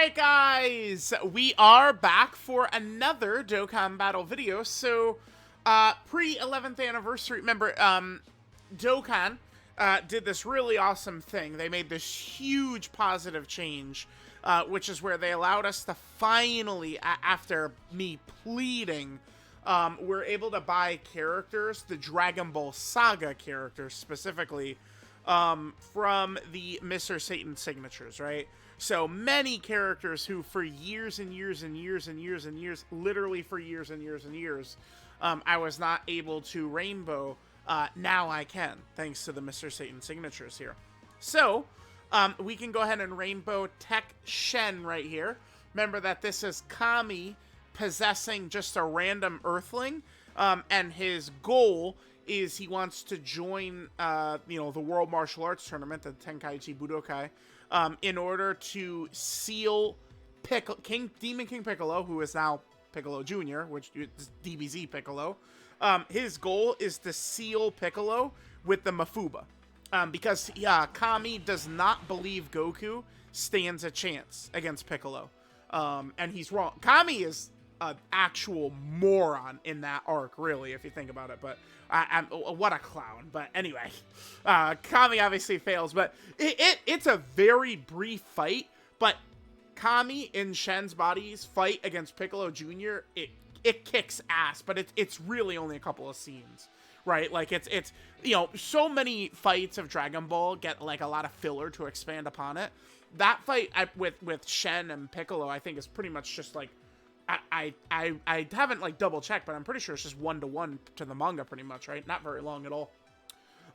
Alright guys, we are back for another Dokkan battle video. So, pre-11th anniversary, remember, Dokkan did this really awesome thing. They made this huge positive change, which is where they allowed us to finally, after me pleading, we're able to buy characters, the Dragon Ball Saga characters specifically, from the Mr. Satan signatures, right? So many characters who for years and years and years and years and years, literally for years and years and years, I was not able to rainbow. Now I can, thanks to the Mr. Satan signatures here. So, we can go ahead and rainbow TEQ Shen right here. Remember that this is Kami possessing just a random earthling, and his goal is he wants to join, the World Martial Arts Tournament, the Tenkaichi Budokai, in order to seal Demon King Piccolo, who is now Piccolo Jr., which is DBZ Piccolo. His goal is to seal Piccolo with the Mafuba, because Kami does not believe Goku stands a chance against Piccolo, and he's wrong. Kami is an actual moron in that arc, really, if you think about it, but what a clown. But anyway, Kami obviously fails, but it's a very brief fight, but Kami in Shen's body's fight against Piccolo Jr., it kicks ass, but it's really only a couple of scenes, right? Like, it's so many fights of Dragon Ball get, like, a lot of filler to expand upon it. That fight with Shen and Piccolo, I think, is pretty much just, like, I haven't, like, double-checked, but I'm pretty sure it's just 1-to-1 to the manga, pretty much, right? Not very long at all.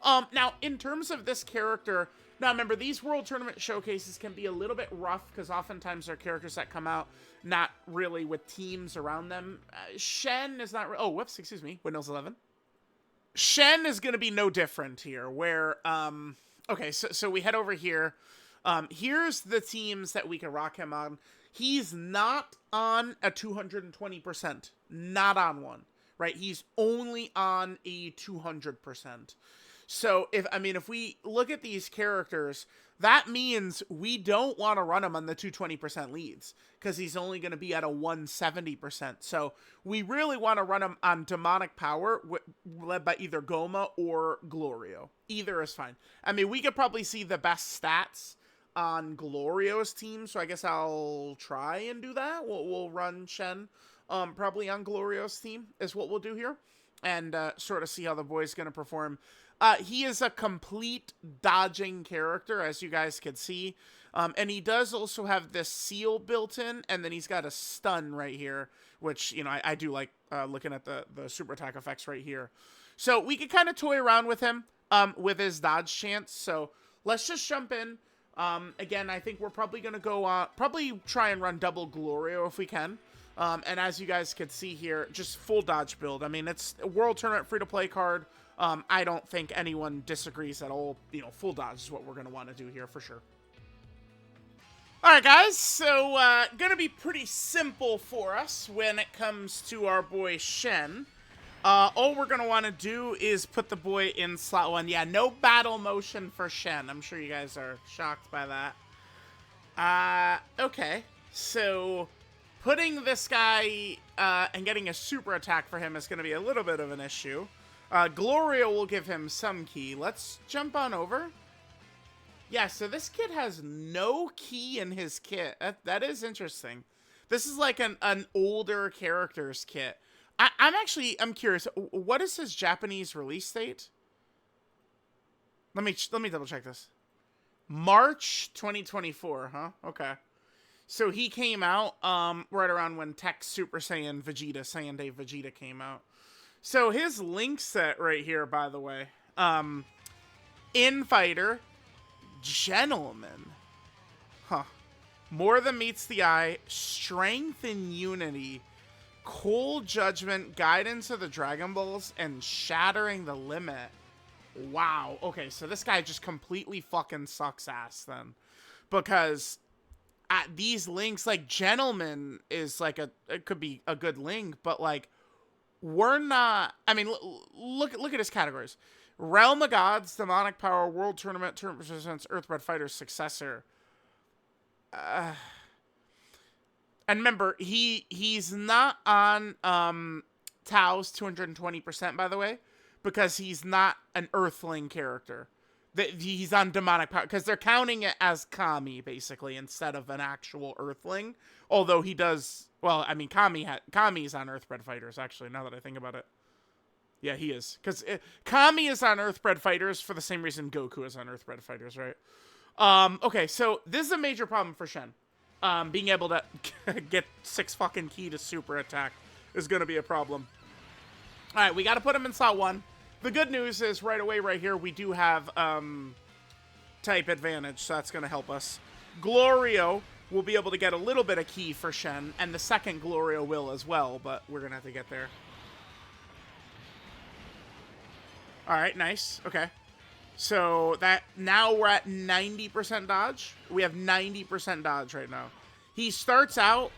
Now, in terms of this character, now remember, these World Tournament showcases can be a little bit rough, because oftentimes they're characters that come out not really with teams around them. Shen is not... Oh, whoops, excuse me. Windows 11. Shen is going to be no different here, where... Okay, so we head over here. Here's the teams that we can rock him on. He's not on a 220%. Not on one, right? He's only on a 200%. So, if we look at these characters, that means we don't want to run him on the 220% leads, because he's only going to be at a 170%. So, we really want to run him on Demonic Power, led by either Goma or Glorio. Either is fine. We could probably see the best stats on Glorio's team, so I guess I'll try and do that. We'll run Shen probably on Glorio's team, is what we'll do here, and sort of see how the boy's going to perform. He is a complete dodging character, as you guys can see, and he does also have this seal built in, and then he's got a stun right here, which, I do like looking at the super attack effects right here. So we could kind of toy around with him with his dodge chance, so let's just jump in. Again, I think we're probably going to go probably try and run double Glorio if we can. And as you guys can see here, just full dodge build. It's a World Tournament free-to-play card. I don't think anyone disagrees at all. Full dodge is what we're going to want to do here for sure. Alright guys, so going to be pretty simple for us when it comes to our boy Shen. All we're going to want to do is put the boy in slot 1. Yeah, no battle motion for Shen. I'm sure you guys are shocked by that. Okay. So, putting this guy and getting a super attack for him is going to be a little bit of an issue. Glorio will give him some key. Let's jump on over. Yeah, so this kid has no key in his kit. That is interesting. This is like an older character's kit. I'm curious. What is his Japanese release date? Let me double check this. March 2024, huh? Okay. So he came out right around when TEQ Super Saiyan Vegeta, Saiyan Day Vegeta came out. So his link set right here, by the way. Infighter, Gentleman. Huh. More than meets the eye, strength and unity, cold judgment, guidance of the Dragon Balls, and shattering the limit. Wow. Okay, so this guy just completely fucking sucks ass then. Because at these links, like, Gentleman is like it could be a good link, but like, we're not, look at his categories. Realm of Gods, Demonic Power, World Tournament, Tournament Resistance, Earthbred Fighter's successor. And remember, he's not on Tao's 220%, by the way, because he's not an Earthling character. He's on demonic power because they're counting it as Kami basically instead of an actual Earthling. Although he does, well, I mean, Kami's on Earthbred Fighters actually. Now that I think about it, yeah, he is, because Kami is on Earthbred Fighters for the same reason Goku is on Earthbred Fighters, right? Okay, so this is a major problem for Shen. Being able to get 6 fucking ki to super attack is gonna be a problem. All right, we got to put him in slot 1. The good news is right away right here, we do have type advantage, so that's going to help us. Glorio will be able to get a little bit of ki for Shen, and the second Glorio will as well, but we're going to have to get there. All right, nice. Okay. So that now we're at 90% dodge. We have 90% dodge right now. He starts out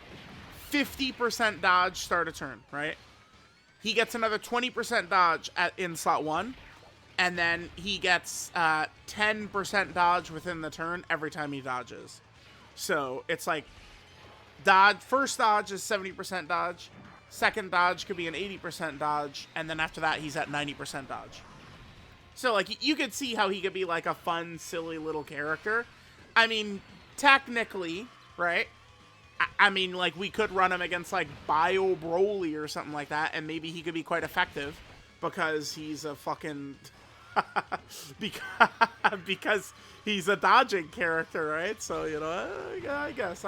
50% dodge start a turn, right? He gets another 20% dodge in slot 1, and then he gets 10% dodge within the turn every time he dodges. So it's like first dodge is 70% dodge, second dodge could be an 80% dodge, and then after that he's at 90% dodge. So like you could see how he could be like a fun, silly little character. I mean, technically, right? I mean, like, we could run him against, like, Bio Broly or something like that, and maybe he could be quite effective because he's a fucking... because he's a dodging character, right? So, you know, I guess.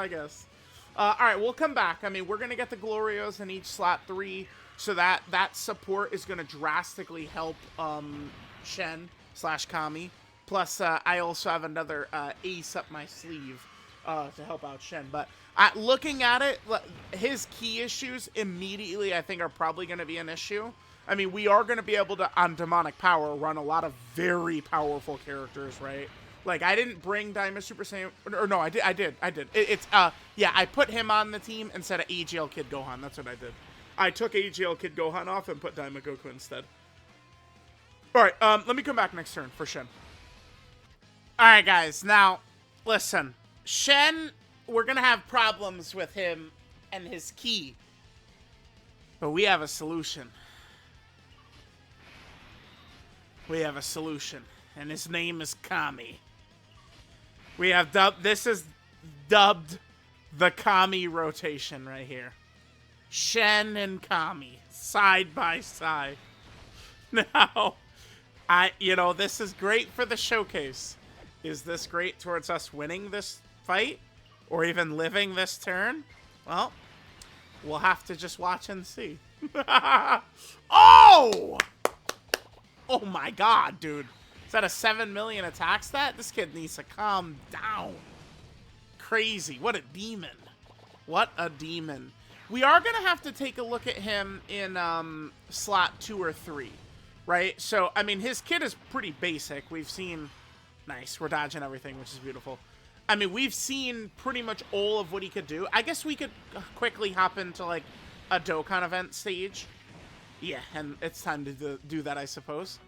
All right, we'll come back. I mean, we're going to get the Glorios in each slot 3, so that support is going to drastically help Shen/Kami. Plus, I also have another ace up my sleeve to help out Shen, but... looking at it, his key issues immediately, I think, are probably going to be an issue. I mean, we are going to be able to, on Demonic Power, run a lot of very powerful characters, right? Like, I didn't bring Daima Super Saiyan... Or no, I did. Yeah, I put him on the team instead of AGL Kid Gohan. That's what I did. I took AGL Kid Gohan off and put Daima Goku instead. All right, let me come back next turn for Shen. All right, guys. Now, listen. Shen... We're going to have problems with him and his ki. But we have a solution. We have a solution. And his name is Kami. We have this is dubbed the Kami rotation right here. Shen and Kami. Side by side. Now, this is great for the showcase. Is this great towards us winning this fight? Or even living this turn? Well, we'll have to just watch and see. Oh! Oh my god, dude. Is that a 7 million attack stat? This kid needs to calm down. Crazy. What a demon. What a demon. We are going to have to take a look at him in slot 2 or 3. Right? So, I mean, his kit is pretty basic. We've seen... Nice. We're dodging everything, which is beautiful. I mean, we've seen pretty much all of what he could do. I guess we could quickly hop into, like, a Dokkan event stage. Yeah, and it's time to do that, I suppose.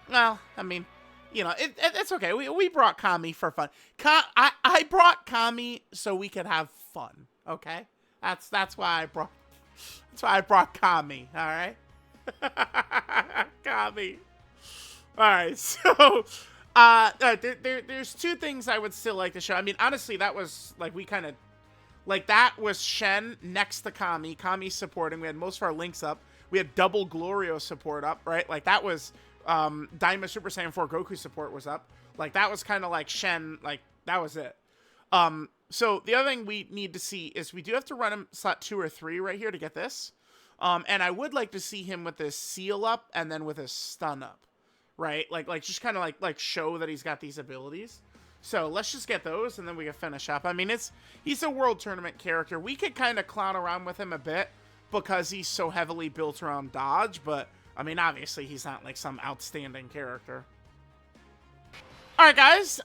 Well, I mean, you know, it's okay. We brought Kami for fun. I brought Kami so we could have fun, okay? That's why I brought Kami, all right? Kami. All right, so... there's 2 things I would still like to show. I mean, honestly, that was, like, that was Shen next to Kami. Kami supporting. We had most of our links up. We had double Glorio support up, right? Like, that was, Daima Super Saiyan 4 Goku support was up. Like, that was kind of like Shen, like, that was it. So, the other thing we need to see is we do have to run him slot 2 or 3 right here to get this. And I would like to see him with his seal up and then with his stun up. Right? Like just kind of like show that he's got these abilities. So let's just get those and then we can finish up. I mean, he's a world tournament character. We could kind of clown around with him a bit because he's so heavily built around dodge, but I mean, obviously he's not like some outstanding character. All right, guys.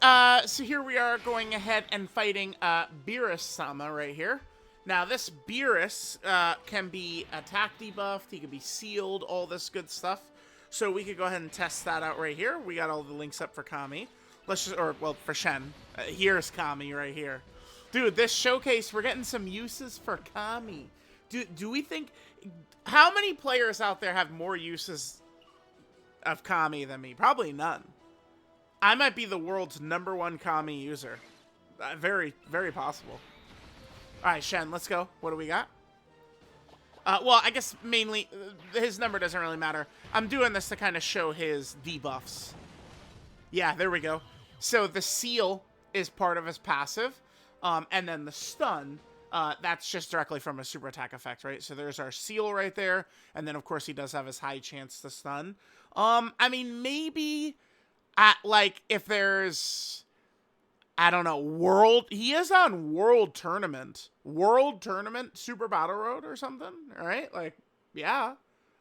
So here we are going ahead and fighting Beerus-sama right here. Now, this Beerus can be attack debuffed. He can be sealed, all this good stuff. So we could go ahead and test that out right here. We got all the links up for Kami. Let's just, for Shen. Here's Kami right here. Dude, this showcase, we're getting some uses for Kami. Do we think... How many players out there have more uses of Kami than me? Probably none. I might be the world's #1 Kami user. Very, very possible. Alright, Shen, let's go. What do we got? Well, I guess mainly, his number doesn't really matter. I'm doing this to kind of show his debuffs. Yeah, there we go. So the seal is part of his passive. And then the stun, that's just directly from a super attack effect, right? So there's our seal right there. And then, of course, he does have his high chance to stun. I mean, maybe, like, if there's... I don't know, he is on World Tournament, Super Battle Road or something, right? Like, yeah.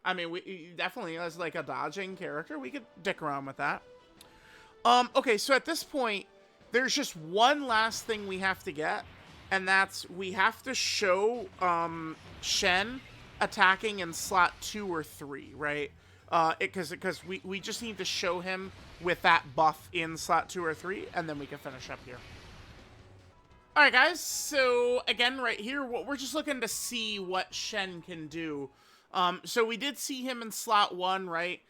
I mean, we definitely, as like a dodging character, we could dick around with that. Okay, so at this point, there's just one last thing we have to get, and that's, we have to show, Shen attacking in slot 2 or 3, right? Because we just need to show him with that buff in slot 2 or 3, and then we can finish up here. Alright guys, so again right here, we're just looking to see what Shen can do. So we did see him in slot 1, right?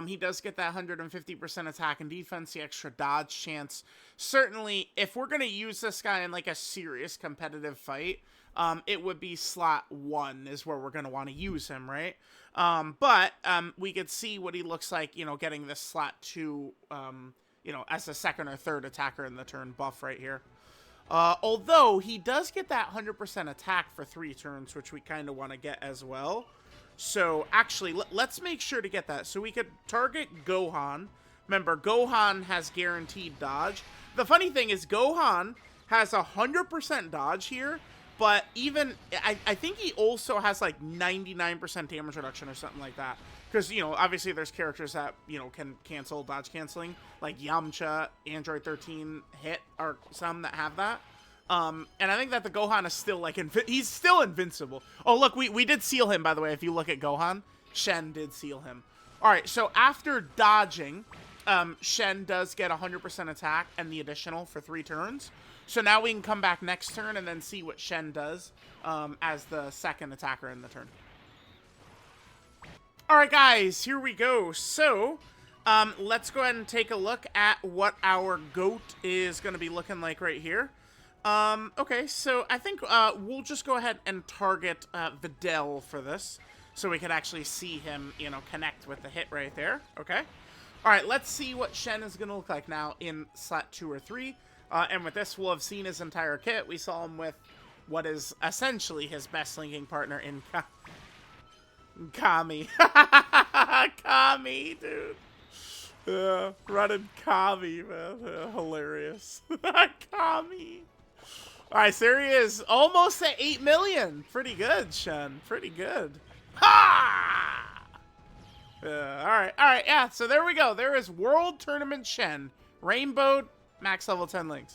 He does get that 150% attack and defense, the extra dodge chance. Certainly, if we're going to use this guy in like a serious competitive fight, it would be slot 1 is where we're going to want to use him, right? But we could see what he looks like, you know, getting this slot 2, you know, as a second or third attacker in the turn buff right here. Although he does get that 100% attack for 3 turns, which we kind of want to get as well. So actually, let's make sure to get that. So we could target Gohan. Remember, Gohan has guaranteed dodge. The funny thing is Gohan has 100% dodge here. But even, I think he also has like 99% damage reduction or something like that. Because, you know, obviously there's characters that, you know, can cancel dodge canceling. Like Yamcha, Android 13, Hit are some that have that. And I think that the Gohan is still like, he's still invincible. Oh, look, we did seal him, by the way. If you look at Gohan, Shen did seal him. All right, so after dodging, Shen does get 100% attack and the additional for 3 turns. So now we can come back next turn and then see what Shen does as the second attacker in the turn. Alright guys, here we go. So, let's go ahead and take a look at what our GOAT is going to be looking like right here. Okay, so I think we'll just go ahead and target Videl for this. So we can actually see him, you know, connect with the hit right there. Okay. Alright, let's see what Shen is going to look like now in slot 2 or 3. And with this, we'll have seen his entire kit. We saw him with what is essentially his best linking partner in Kami. Kami, dude. Running Kami, man. Hilarious. Kami. Alright, so there he is. Almost at 8 million. Pretty good, Shen. Pretty good. Ha! Alright, yeah. So there we go. There is World Tournament Shen. Rainbow max level 10 links.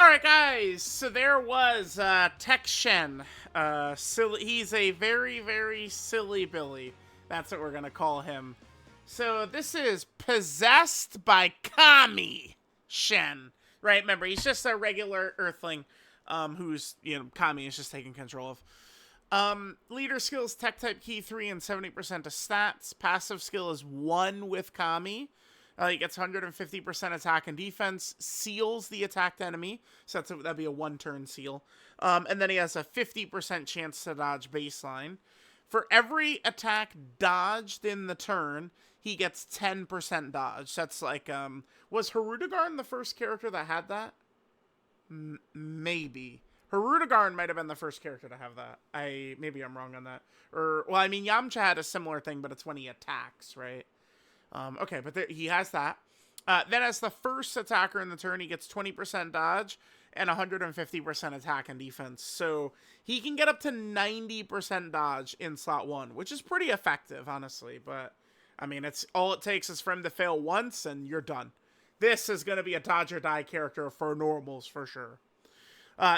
Alright guys, so there was TEQ Shen. He's a very, very silly Billy. That's what we're gonna call him. So this is Possessed by Kami Shen. Right, remember, he's just a regular Earthling who's, you know, Kami is just taking control of. Leader skills, Tech type key 3 and 70% of stats. Passive skill is 1 with Kami. He gets 150% attack and defense, seals the attacked enemy, so that'd be a 1-turn seal. And then he has a 50% chance to dodge baseline. For every attack dodged in the turn, he gets 10% dodge. That's like, was Hirudegarn the first character that had that? Maybe. Hirudegarn might have been the first character to have that. Maybe I'm wrong on that. Or, well, I mean, Yamcha had a similar thing, but it's when he attacks, right? Okay, but he has that. Then as the first attacker in the turn, he gets 20% dodge and 150% attack and defense. So he can get up to 90% dodge in slot 1, which is pretty effective, honestly. But, I mean, all it takes is for him to fail once, and you're done. This is going to be a dodge or die character for normals, for sure.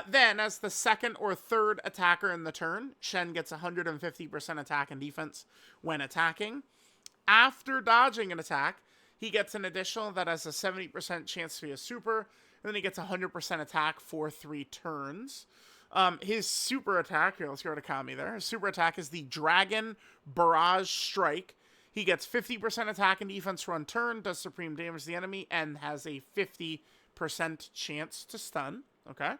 Then, as the second or third attacker in the turn, Shen gets 150% attack and defense when attacking. After dodging an attack, he gets an additional that has a 70% chance to be a super, And then he gets 100% attack for 3 turns. His super attack, here, let's go to Kami there. His super attack is the Dragon Barrage Strike. He gets 50% attack and defense for 1 turn, does supreme damage to the enemy, and has a 50% chance to stun. Okay.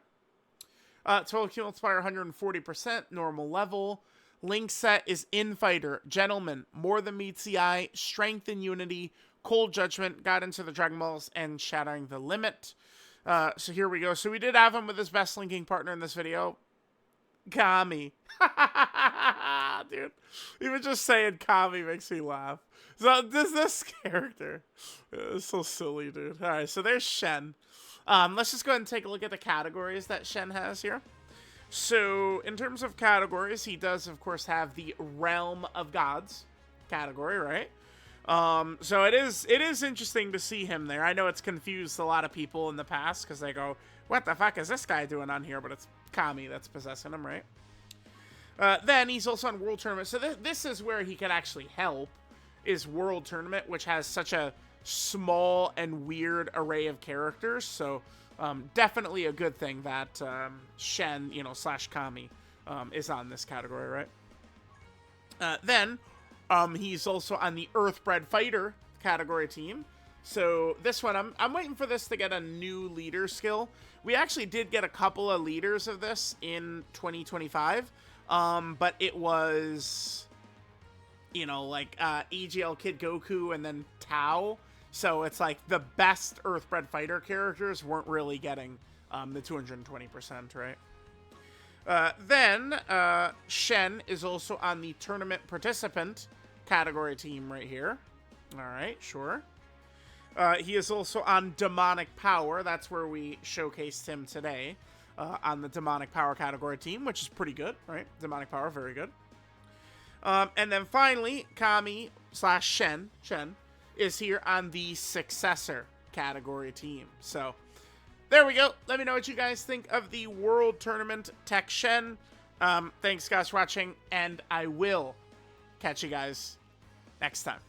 Total Q multiplier 140%, normal level. Link set is Infighter, Gentleman, More Than Meets the Eye, Strength and Unity, Cold Judgment, Guidance of the Dragon Balls, and Shattering the Limit. So here we go. So we did have him with his best linking partner in this video, Kami. Dude, even just saying Kami makes me laugh. So this character is so silly, dude. All right, so there's Shen. Let's just go ahead and take a look at the categories that Shen has here. So in terms of categories, he does, of course, have the Realm of Gods category, right? So it is interesting to see him there. I know it's confused a lot of people in the past because they go, what the fuck is this guy doing on here? But it's Kami that's possessing him, right? Then he's also on World Tournament. So this is where he could actually help, is World Tournament, which has such a small and weird array of characters. So definitely a good thing that Shen, / Kami is on this category, right? Then he's also on the Earthbred Fighter category team. So this one, I'm waiting for this to get a new leader skill. We actually did get a couple of leaders of this in 2025, but it was, like EGL Kid Goku and then Tao. So it's like the best Earthbred Fighter characters weren't really getting the 220%, right? Then Shen is also on the Tournament Participant category team right here. All right, sure. He is also on Demonic Power. That's where we showcased him today, on the Demonic Power category team, which is pretty good, right? Demonic Power, very good. And then finally, Kami / Shen is here on the Successor category team. So there we go. Let me know what you guys think of the World Tournament TEQ Shen. Thanks guys for watching, and I will catch you guys next time.